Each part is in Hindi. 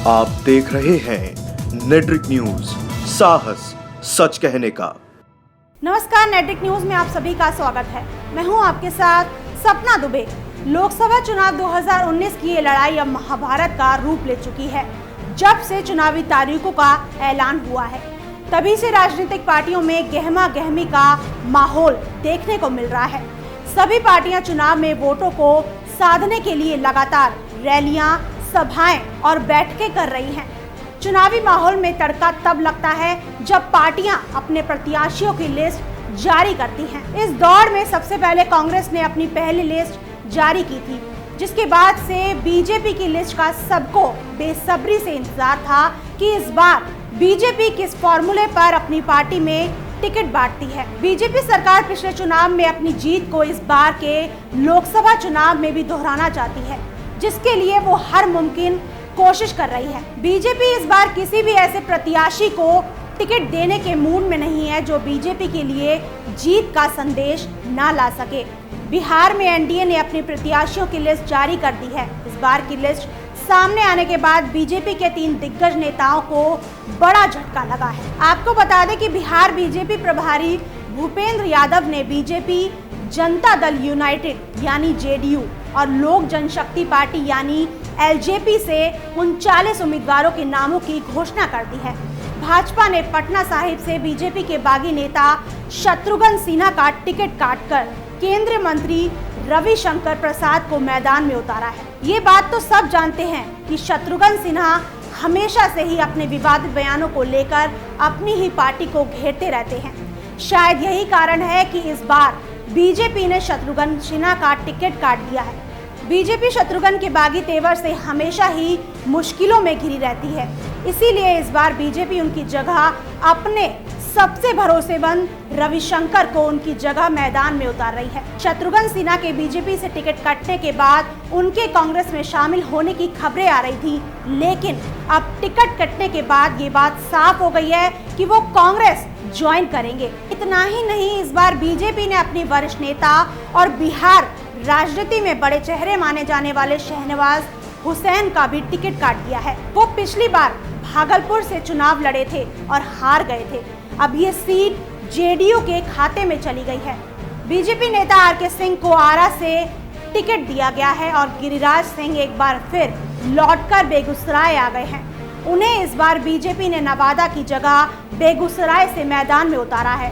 आप देख रहे हैं नेट्रिक न्यूज, साहस सच कहने का। नमस्कार, नेट्रिक न्यूज में आप सभी का स्वागत है। मैं हूं आपके साथ सपना दुबे। लोकसभा चुनाव 2019 की ये लड़ाई अब महाभारत का रूप ले चुकी है। जब से चुनावी तारीखों का ऐलान हुआ है, तभी से राजनीतिक पार्टियों में गहमा गहमी का माहौल देखने को मिल रहा है। सभी पार्टियां चुनाव में वोटों को साधने के लिए लगातार रैलियां, सभाएं और बैठकें कर रही हैं। चुनावी माहौल में तड़का तब लगता है जब पार्टियां अपने प्रत्याशियों की लिस्ट जारी करती हैं। इस दौर में सबसे पहले कांग्रेस ने अपनी पहली लिस्ट जारी की थी, जिसके बाद से बीजेपी की लिस्ट का सबको बेसब्री से इंतजार था कि इस बार बीजेपी किस फॉर्मूले पर अपनी पार्टी में टिकट बांटती है। बीजेपी सरकार पिछले चुनाव में अपनी जीत को इस बार के लोकसभा चुनाव में भी दोहराना चाहती है, जिसके लिए वो हर मुमकिन कोशिश कर रही है। बीजेपी इस बार किसी भी ऐसे प्रत्याशी को टिकट देने के मूड में नहीं है जो बीजेपी के लिए जीत का संदेश ना ला सके। बिहार में एनडीए ने अपने प्रत्याशियों की लिस्ट जारी कर दी है। इस बार की लिस्ट सामने आने के बाद बीजेपी के 3 दिग्गज नेताओं को बड़ा झटका लगा है। आपको बता दें कि बिहार बीजेपी प्रभारी भूपेंद्र यादव ने बीजेपी जनता दल यूनाइटेड यानी जेडीयू और लोक जनशक्ति पार्टी यानी एलजेपी से 39 उम्मीदवारों के नामों की घोषणा कर दी है। भाजपा ने पटना साहिब से बीजेपी के बागी नेता शत्रुघ्न सिन्हा का टिकट काटकर केंद्रीय मंत्री रविशंकर प्रसाद को मैदान में उतारा है। ये बात तो सब जानते हैं कि शत्रुघ्न सिन्हा हमेशा से ही अपने विवादित बयानों को लेकर अपनी ही पार्टी को घेरते रहते हैं। शायद यही कारण है कि इस बार बीजेपी ने शत्रुघ्न सिन्हा का टिकट काट दिया है। बीजेपी शत्रुघ्न के बागी तेवर से हमेशा ही मुश्किलों में घिरी रहती है, इसीलिए इस बार बीजेपी उनकी जगह अपने सबसे भरोसेमंद रविशंकर को उनकी जगह मैदान में उतार रही है। शत्रुघ्न सिन्हा के बीजेपी से टिकट कटने के बाद उनके कांग्रेस में शामिल होने की खबरें आ रही थी, लेकिन अब टिकट कटने के बाद ये बात साफ हो गई है कि वो कांग्रेस ज्वाइन करेंगे। इतना ही नहीं, इस बार बीजेपी ने अपनी वरिष्ठ नेता और बिहार राजनीति में बड़े चेहरे माने जाने वाले शहनवाज हुसैन का भी टिकट काट दिया है। वो पिछली बार भागलपुर से चुनाव लड़े थे और हार गए थे। अब ये सीट जेडीयू के खाते में चली गई है। बीजेपी नेता आरके सिंह को आरा से टिकट दिया गया है और गिरिराज सिंह एक बार फिर लौटकर बेगूसराय आ गए हैं। उन्हें इस बार बीजेपी ने नवादा की जगह बेगूसराय से मैदान में उतारा है।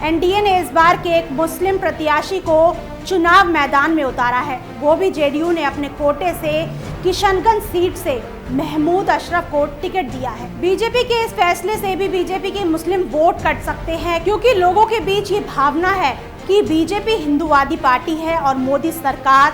एनडीए ने इस बार के एक मुस्लिम प्रत्याशी को चुनाव मैदान में उतारा है। वो भी जेडीयू ने अपने कोटे से किशनगंज सीट से महमूद अशरफ को टिकट दिया है। बीजेपी के इस फैसले से भी बीजेपी के मुस्लिम वोट कट सकते हैं, क्योंकि लोगों के बीच ये भावना है कि बीजेपी हिंदूवादी पार्टी है और मोदी सरकार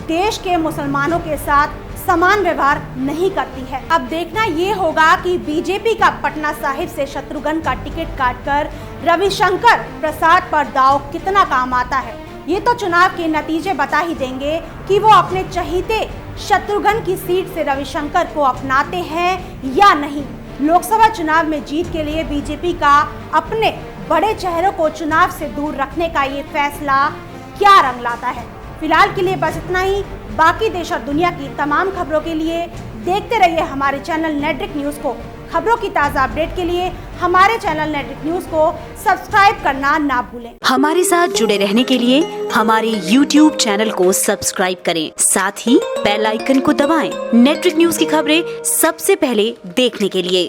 देश के मुसलमानों के साथ समान व्यवहार नहीं करती है। अब देखना ये होगा कि बीजेपी का पटना साहिब से शत्रुघ्न का टिकट काटकर रविशंकर प्रसाद पर दांव कितना काम आता है। ये तो चुनाव के नतीजे बता ही देंगे कि वो अपने चहीते शत्रुघ्न की सीट से रविशंकर को अपनाते हैं या नहीं। लोकसभा चुनाव में जीत के लिए बीजेपी का अपने बड़े चेहरों को चुनाव से दूर रखने का ये फैसला क्या रंग लाता है। फिलहाल के लिए बस इतना ही। बाकी देश और दुनिया की तमाम खबरों के लिए देखते रहिए हमारे चैनल नेट्रिक न्यूज को। खबरों की ताज़ा अपडेट के लिए हमारे चैनल नेट्रिक न्यूज को सब्सक्राइब करना ना भूलें। हमारे साथ जुड़े रहने के लिए हमारे YouTube चैनल को सब्सक्राइब करें, साथ ही बेल आइकन को दबाएं। नेट्रिक न्यूज की खबरें सबसे पहले देखने के लिए।